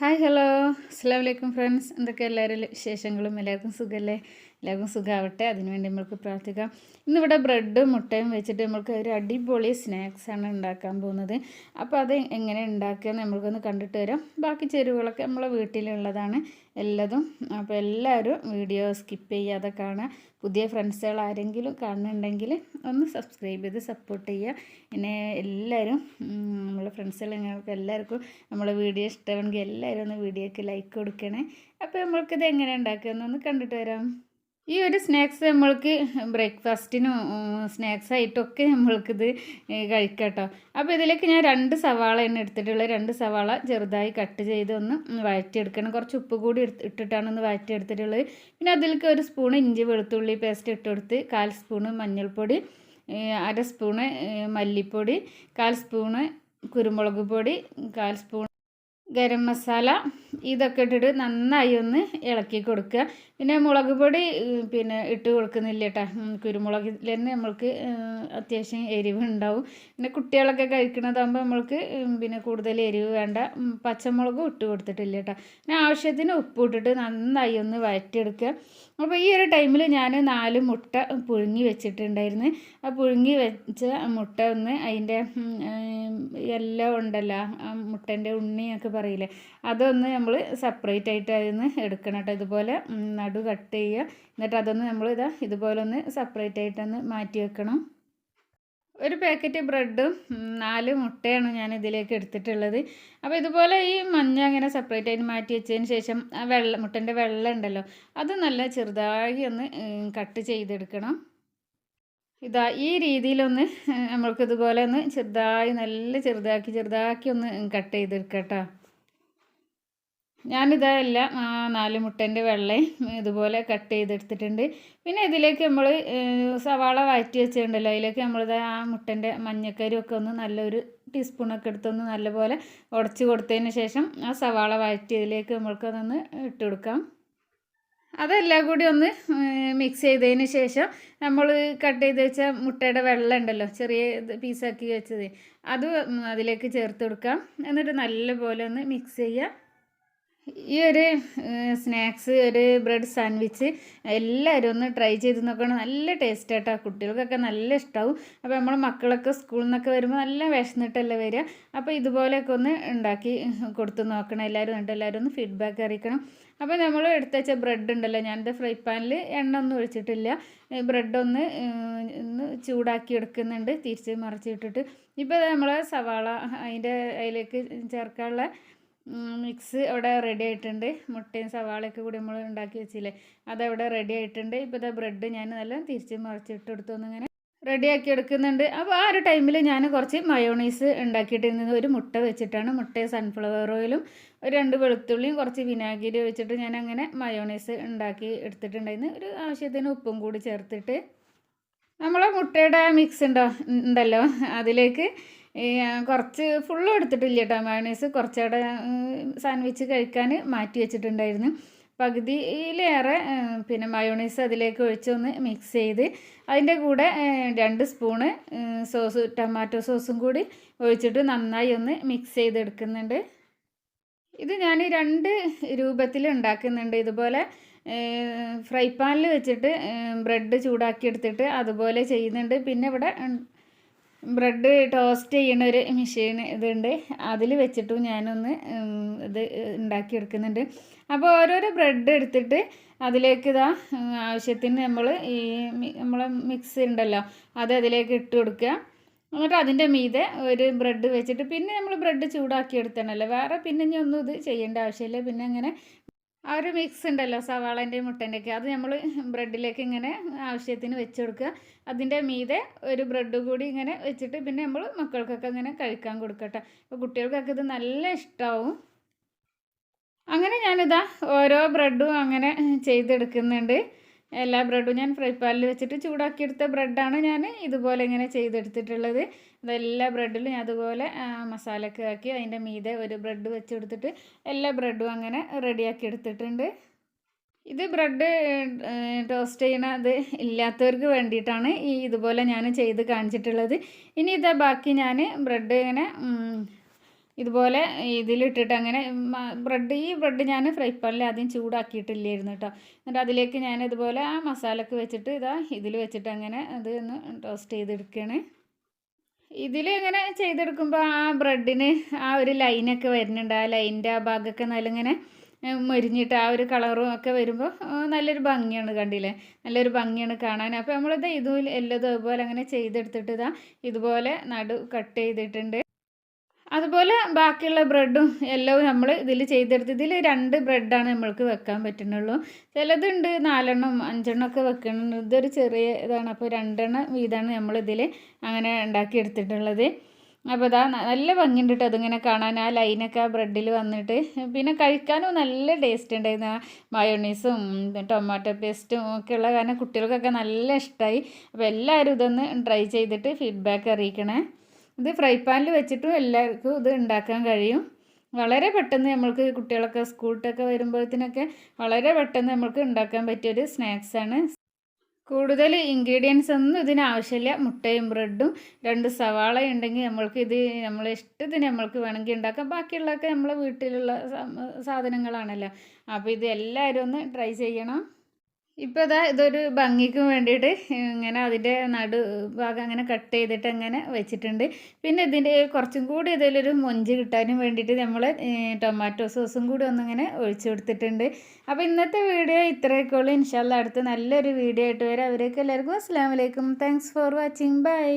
Hi hello അസ്സലാമു അലൈക്കും friends. എന്തൊക്കെ എല്ലാവരും വിശേഷങ്ങളും? എല്ലാവർക്കും സുഖമല്ലേ? എല്ലാവർക്കും സുഖമാവട്ടെ, അതിനുവേണ്ടി നമ്മൾക്ക് പ്രാർത്ഥിക്കാം. ഇന്നിവിടെ ബ്രെഡും മുട്ടയും വെച്ചിട്ട് നമ്മൾക്ക് ഒരു അടിപൊളി സ്നാക്സാണ് ഉണ്ടാക്കാൻ പോകുന്നത്. അപ്പോൾ അത് എങ്ങനെ ഉണ്ടാക്കുകയെന്ന് നമ്മൾക്കൊന്ന് കണ്ടിട്ട് വരാം. ബാക്കി ചേരുവകളൊക്കെ നമ്മളെ വീട്ടിലുള്ളതാണ് എല്ലതും. അപ്പോൾ എല്ലാവരും വീഡിയോ സ്കിപ്പ് ചെയ്യാതെ കാണുക. പുതിയ ഫ്രണ്ട്സുകൾ ആരെങ്കിലും കാണുന്നുണ്ടെങ്കിൽ ഒന്ന് സബ്സ്ക്രൈബ് ചെയ്ത് സപ്പോർട്ട് ചെയ്യുക. പിന്നെ എല്ലാവരും നമ്മളെ ഫ്രണ്ട്സുകൾക്ക് എല്ലാവർക്കും നമ്മളെ വീഡിയോ ഇഷ്ടമാണെങ്കിൽ എല്ലാവരും ഒന്ന് വീഡിയോക്ക് ലൈക്ക് കൊടുക്കണേ. അപ്പോൾ നമ്മൾക്കിത് എങ്ങനെ ഉണ്ടാക്കുകയെന്നൊന്ന് കണ്ടിട്ട് വരാം. ഈ ഒരു സ്നാക്സ് നമ്മൾക്ക് ബ്രേക്ക്ഫാസ്റ്റിനും സ്നാക്സായിട്ടൊക്കെ നമ്മൾക്കിത് കഴിക്കാം കേട്ടോ. അപ്പോൾ ഇതിലേക്ക് ഞാൻ 2 സവാളയാണ് എടുത്തിട്ടുള്ളത്. 2 സവാള ചെറുതായി കട്ട് ചെയ്ത് ഒന്ന് വഴറ്റിയെടുക്കണം. കുറച്ച് ഉപ്പ് കൂടി ഇട്ടിട്ടാണ് ഒന്ന് വഴറ്റിയെടുത്തിട്ടുള്ളത്. പിന്നെ അതിലേക്ക് 1 സ്പൂൺ ഇഞ്ചി വെളുത്തുള്ളി പേസ്റ്റ് ഇട്ട് കൊടുത്ത് 1/4 സ്പൂണ് മഞ്ഞൾപ്പൊടി, 1/2 സ്പൂണ് മല്ലിപ്പൊടി, 1/4 സ്പൂണ് കുരുമുളക് പൊടി, 1/4 സ്പൂൺ ഗരം മസാല, ഇതൊക്കെ ഇട്ടിട്ട് നന്നായി ഒന്ന് ഇളക്കി കൊടുക്കുക. പിന്നെ മുളക് പൊടി പിന്നെ ഇട്ട് കൊടുക്കുന്നില്ല കേട്ടോ. കുരുമുളകിൽ തന്നെ നമ്മൾക്ക് അത്യാവശ്യം എരിവ് ഉണ്ടാവും. പിന്നെ കുട്ടികളൊക്കെ കഴിക്കുന്നതാകുമ്പോൾ നമ്മൾക്ക് പിന്നെ കൂടുതൽ എരിവ് വേണ്ട. പച്ചമുളകും ഇട്ട് കൊടുത്തിട്ടില്ല കേട്ടോ. പിന്നെ ആവശ്യത്തിന് ഉപ്പ് ഇട്ടിട്ട് നന്നായി ഒന്ന് വഴറ്റിയെടുക്കുക. അപ്പോൾ ഈ ഒരു ടൈമിൽ ഞാൻ 4 മുട്ട പുഴുങ്ങി വെച്ചിട്ടുണ്ടായിരുന്നു. ആ പുഴുങ്ങി വെച്ച മുട്ട ഒന്ന് അതിൻ്റെ എല്ലാം ഉണ്ടല്ലോ, ആ മുട്ടൻ്റെ ഉണ്ണിയൊക്കെ പറയില്ലേ, അതൊന്ന് നമ്മൾ സെപ്പറേറ്റ് ആയിട്ട് അതിന്ന് എടുക്കണം കേട്ടോ. ഇതുപോലെ നടു കട്ട് ചെയ്യുക. എന്നിട്ട് അതൊന്ന് നമ്മൾ ഇതുപോലെ ഒന്ന് സെപ്പറേറ്റ് ആയിട്ടൊന്ന് മാറ്റി വെക്കണം. ഒരു പാക്കറ്റ് ബ്രെഡും 4 മുട്ടയാണ് ഞാൻ ഇതിലേക്ക് എടുത്തിട്ടുള്ളത്. അപ്പോൾ ഇതുപോലെ ഈ മഞ്ഞ അങ്ങനെ സെപ്പറേറ്റ് ആയിട്ട് മാറ്റി വെച്ചതിന് ശേഷം ആ മുട്ടൻ്റെ വെള്ളം ഉണ്ടല്ലോ, അത് നല്ല ചെറുതായി ഒന്ന് കട്ട് ചെയ്തെടുക്കണം. ഈ രീതിയിലൊന്ന് നമ്മൾക്കിതുപോലെ ഒന്ന് ചെറുതായി നല്ല ചെറുതാക്കി ഒന്ന് കട്ട് ചെയ്തെടുക്കാം കേട്ടോ. ഞാനിതെല്ലാം 4 മുട്ടൻ്റെ വെള്ളയും ഇതുപോലെ കട്ട് ചെയ്തെടുത്തിട്ടുണ്ട്. പിന്നെ ഇതിലേക്ക് നമ്മൾ സവാള വഴറ്റി വെച്ചിട്ടുണ്ടല്ലോ, അതിലേക്ക് നമ്മളിത് ആ മുട്ടൻ്റെ മഞ്ഞക്കരിയൊക്കെ ഒന്ന് നല്ലൊരു ടീസ്പൂണൊക്കെ എടുത്തൊന്ന് നല്ലപോലെ ഉടച്ച് കൊടുത്തതിന് ശേഷം ആ സവാള വഴറ്റിയതിലേക്ക് നമ്മൾക്കതൊന്ന് ഇട്ട് കൊടുക്കാം. അതെല്ലാം കൂടി ഒന്ന് മിക്സ് ചെയ്തതിന് ശേഷം നമ്മൾ കട്ട് ചെയ്ത് വെച്ച മുട്ടയുടെ വെള്ളം ഉണ്ടല്ലോ, ചെറിയ പീസാക്കി വെച്ചത്, അത് അതിലേക്ക് ചേർത്ത് കൊടുക്കാം. എന്നിട്ട് നല്ലപോലെ ഒന്ന് മിക്സ് ചെയ്യുക. ഈ ഒരു സ്നാക്സ്, ഒരു ബ്രെഡ് സാൻഡ്വിച്ച് എല്ലാവരും ഒന്ന് ട്രൈ ചെയ്ത് നോക്കണം. നല്ല ടേസ്റ്റ് കേട്ടോ. കുട്ടികൾക്കൊക്കെ നല്ല ഇഷ്ടമാവും. അപ്പോൾ നമ്മൾ മക്കളൊക്കെ സ്കൂളിൽ നിന്നൊക്കെ വരുമ്പോൾ നല്ല വിശന്നിട്ടല്ലേ വരിക. അപ്പോൾ ഇതുപോലെയൊക്കെ ഒന്ന് ഉണ്ടാക്കി കൊടുത്ത് നോക്കണം എല്ലാവരും. എന്നിട്ട് എല്ലാവരും ഒന്ന് ഫീഡ്ബാക്ക് അറിയിക്കണം. അപ്പോൾ നമ്മൾ എടുത്ത് വെച്ച ബ്രെഡ് ഉണ്ടല്ലോ, ഞാനിത് ഫ്രൈ പാനിൽ എണ്ണ ഒന്നും ഒഴിച്ചിട്ടില്ല. ബ്രെഡൊന്ന് ചൂടാക്കി എടുക്കുന്നുണ്ട് തിരിച്ച് മറിച്ചിട്ടിട്ട്. ഇപ്പോൾ നമ്മൾ സവാള അതിലേക്ക് ചേർക്കാനുള്ള മിക്സ് അവിടെ റെഡി ആയിട്ടുണ്ട്. മുട്ടയും സവാളയൊക്കെ കൂടി നമ്മൾ ഉണ്ടാക്കി വെച്ചില്ലേ, അതവിടെ റെഡി ആയിട്ടുണ്ട്. ഇപ്പോൾ ബ്രെഡ് ഞാൻ നല്ല തിരിച്ച് മറിച്ചിട്ടെടുത്തൊന്നിങ്ങനെ റെഡിയാക്കി എടുക്കുന്നുണ്ട്. അപ്പോൾ ആ ഒരു ടൈമിൽ ഞാൻ കുറച്ച് മയോണൈസ് ഉണ്ടാക്കിയിട്ടിരുന്നത് ഒരു മുട്ട വെച്ചിട്ടാണ്. മുട്ടയും സൺഫ്ലവർ ഓയിലും 2 വെളുത്തുള്ളിയും കുറച്ച് വിനാഗിരി വെച്ചിട്ട് ഞാൻ അങ്ങനെ മയോണൈസ് ഉണ്ടാക്കി എടുത്തിട്ടുണ്ടായിരുന്നു. ഒരു ആവശ്യത്തിന് ഉപ്പും കൂടി ചേർത്തിട്ട് നമ്മളെ മുട്ടയുടെ മിക്സ് ഉണ്ടല്ലോ അതിലേക്ക് കുറച്ച് ഫുള്ളും എടുത്തിട്ടില്ല കേട്ടോ. മയോണൈസ് കുറച്ചവിടെ സാൻഡ്വിച്ച് കഴിക്കാൻ മാറ്റി വെച്ചിട്ടുണ്ടായിരുന്നു. പകുതിയിലേറെ പിന്നെ മയോണൈസ് അതിലേക്ക് ഒഴിച്ചൊന്ന് മിക്സ് ചെയ്ത് അതിൻ്റെ കൂടെ 2 സ്പൂണ് ടൊമാറ്റോ സോസും കൂടി ഒഴിച്ചിട്ട് നന്നായി ഒന്ന് മിക്സ് ചെയ്തെടുക്കുന്നുണ്ട്. ഇത് ഞാൻ 2 രൂപത്തിൽ ഉണ്ടാക്കുന്നുണ്ട്. ഇതുപോലെ ഫ്രൈ പാനിൽ വെച്ചിട്ട് ബ്രെഡ് ചൂടാക്കി എടുത്തിട്ട് അതുപോലെ ചെയ്യുന്നുണ്ട്. പിന്നെ ഇവിടെ ബ്രെഡ് ടോസ്റ്റ് ചെയ്യുന്ന ഒരു മെഷീൻ ഇതുണ്ട്, അതിൽ വെച്ചിട്ടും ഞാനൊന്ന് ഇത് ഉണ്ടാക്കിയെടുക്കുന്നുണ്ട്. അപ്പോൾ ഓരോരോ ബ്രെഡ് എടുത്തിട്ട് അതിലേക്ക് ആവശ്യത്തിന് നമ്മൾ നമ്മളെ മിക്സ് ഉണ്ടല്ലോ അത് അതിലേക്ക് ഇട്ട് കൊടുക്കുക. എന്നിട്ട് അതിൻ്റെ മീതെ ഒരു ബ്രെഡ് വെച്ചിട്ട് പിന്നെ നമ്മൾ ബ്രെഡ് ചൂടാക്കി എടുത്തണല്ലോ, വേറെ പിന്നെ ഇനി ഒന്നും ഇത് ചെയ്യേണ്ട ആവശ്യമില്ല. പിന്നെ അങ്ങനെ ആ ഒരു മിക്സ് ഉണ്ടല്ലോ സവാളൻ്റെയും മുട്ടൻ്റെയൊക്കെ, അത് നമ്മൾ ബ്രെഡിലേക്ക് ഇങ്ങനെ ആവശ്യത്തിന് വെച്ച് കൊടുക്കുക. അതിൻ്റെ മീതെ ഒരു ബ്രെഡ് കൂടി ഇങ്ങനെ വെച്ചിട്ട് പിന്നെ നമ്മൾ മക്കൾക്കൊക്കെ ഇങ്ങനെ കഴിക്കാൻ കൊടുക്കട്ടെ. അപ്പോൾ കുട്ടികൾക്കൊക്കെ ഇത് നല്ല ഇഷ്ടമാവും. അങ്ങനെ ഞാനിതാ ഓരോ ബ്രെഡും അങ്ങനെ ചെയ്തെടുക്കുന്നുണ്ട്. എല്ലാ ബ്രെഡും ഞാൻ ഫ്രൈ പാനിൽ വെച്ചിട്ട് ചൂടാക്കിയെടുത്ത ബ്രെഡാണ് ഞാൻ ഇതുപോലെ ഇങ്ങനെ ചെയ്തെടുത്തിട്ടുള്ളത്. ഇതെല്ലാ ബ്രെഡിലും ഞാൻ അതുപോലെ മസാലയൊക്കെ ആക്കി അതിൻ്റെ മീതെ ഒരു ബ്രെഡ് വെച്ചെടുത്തിട്ട് എല്ലാ ബ്രെഡും അങ്ങനെ റെഡിയാക്കി എടുത്തിട്ടുണ്ട്. ഇത് ബ്രെഡ് ടോസ്റ്റ് ചെയ്യണത് ഇല്ലാത്തവർക്ക് വേണ്ടിയിട്ടാണ് ഇതുപോലെ ഞാൻ ചെയ്ത് കാണിച്ചിട്ടുള്ളത്. ഇനി ബാക്കി ഞാൻ ബ്രെഡ് ഇങ്ങനെ ഇതുപോലെ ഇതിലിട്ടിട്ട് അങ്ങനെ ഈ ബ്രെഡ് ഞാൻ ഫ്രൈ പാനിൽ ആദ്യം ചൂടാക്കിയിട്ടില്ലായിരുന്നു കേട്ടോ. എന്നിട്ട് അതിലേക്ക് ഞാൻ ഇതുപോലെ ആ മസാലയൊക്കെ വെച്ചിട്ട് ഇതിൽ വെച്ചിട്ട് അങ്ങനെ അത് ഒന്ന് ടോസ്റ്റ് ചെയ്തെടുക്കുകയാണ്. ഇതിൽ ഇങ്ങനെ ചെയ്തെടുക്കുമ്പോൾ ആ ബ്രെഡിന് ആ ഒരു ലൈനൊക്കെ വരുന്നുണ്ട്. ആ ലൈനിൻ്റെ ആ ഭാഗമൊക്കെ നല്ലിങ്ങനെ മൊരിഞ്ഞിട്ട് ആ ഒരു കളറും ഒക്കെ വരുമ്പോൾ നല്ലൊരു ഭംഗിയാണ്, കണ്ടില്ലേ, നല്ലൊരു ഭംഗിയാണ് കാണാൻ. അപ്പോൾ നമ്മളിത് ഇതും എല്ലതും അതുപോലെ അങ്ങനെ ചെയ്തെടുത്തിട്ട് ഇതുപോലെ കട്ട് ചെയ്തിട്ടുണ്ട്. അതുപോലെ ബാക്കിയുള്ള ബ്രെഡും എല്ലാം നമ്മൾ ഇതിൽ ചെയ്തെടുത്ത് ഇതിൽ 2 ബ്രെഡാണ് നമ്മൾക്ക് വെക്കാൻ പറ്റുന്നുള്ളൂ. ചിലതുണ്ട് 4 5 ഒക്കെ വെക്കുന്നുണ്ട്. ഇതൊരു ചെറിയ ഇതാണ്, അപ്പോൾ 2 വീതമാണ് നമ്മളിതിൽ അങ്ങനെ ഉണ്ടാക്കിയെടുത്തിട്ടുള്ളത്. അപ്പോൾ നല്ല ഭംഗിയുണ്ട് കേട്ടോ അതിങ്ങനെ കാണാൻ, ആ ലൈനൊക്കെ ആ ബ്രെഡിൽ വന്നിട്ട്. പിന്നെ കഴിക്കാനും നല്ല ടേസ്റ്റ് ഉണ്ടായിരുന്നു. ആ മയോണീസും ടൊമാറ്റോ പേസ്റ്റും ഒക്കെ ഉള്ള കാരണം കുട്ടികൾക്കൊക്കെ നല്ല ഇഷ്ടമായി. അപ്പോൾ എല്ലാവരും ഇതൊന്ന് ട്രൈ ചെയ്തിട്ട് ഫീഡ്ബാക്ക് അറിയിക്കണേ. ഇത് ഫ്രൈ പാനിൽ വെച്ചിട്ടും എല്ലാവർക്കും ഇത് ഉണ്ടാക്കാൻ കഴിയും. വളരെ പെട്ടെന്ന് നമ്മൾക്ക് കുട്ടികളൊക്കെ സ്കൂളിലൊക്കെ വരുമ്പോഴത്തേനൊക്കെ വളരെ പെട്ടെന്ന് നമുക്ക് ഉണ്ടാക്കാൻ പറ്റിയൊരു സ്നാക്സാണ്. കൂടുതൽ ഇൻഗ്രീഡിയൻസ് ഒന്നും ഇതിനാവശ്യമില്ല. മുട്ടയും ബ്രെഡും 2 സവാള ഉണ്ടെങ്കിൽ നമ്മൾക്ക് ഇത് നമ്മളെ ഇഷ്ടത്തിന് നമ്മൾക്ക് വേണമെങ്കിൽ ഉണ്ടാക്കാം. ബാക്കിയുള്ളതൊക്കെ നമ്മളെ വീട്ടിലുള്ള സാധനങ്ങളാണല്ലോ. അപ്പോൾ ഇത് എല്ലാവരും ഒന്ന് ട്രൈ ചെയ്യണം. ഇപ്പോൾ ഇതൊരു ഭംഗിക്ക് വേണ്ടിയിട്ട് ഇങ്ങനെ അതിൻ്റെ ഭാഗം അങ്ങനെ കട്ട് ചെയ്തിട്ട് അങ്ങനെ വെച്ചിട്ടുണ്ട്. പിന്നെ ഇതിൻ്റെ കുറച്ചും കൂടി ഇതിലൊരു മൊഞ്ച് കിട്ടാനും വേണ്ടിയിട്ട് നമ്മൾ ടൊമാറ്റോ സോസും കൂടി ഒന്നിങ്ങനെ ഒഴിച്ചു കൊടുത്തിട്ടുണ്ട്. അപ്പോൾ ഇന്നത്തെ വീഡിയോ ഇത്രയൊക്കെ ഉള്ളൂ. ഇൻഷാ അല്ലാഹ് അടുത്ത നല്ലൊരു വീഡിയോ ആയിട്ട് വരാം. അവരേക്ക് എല്ലാവർക്കും അസ്സലാമു അലൈക്കും. Thanks for watching. ബൈ.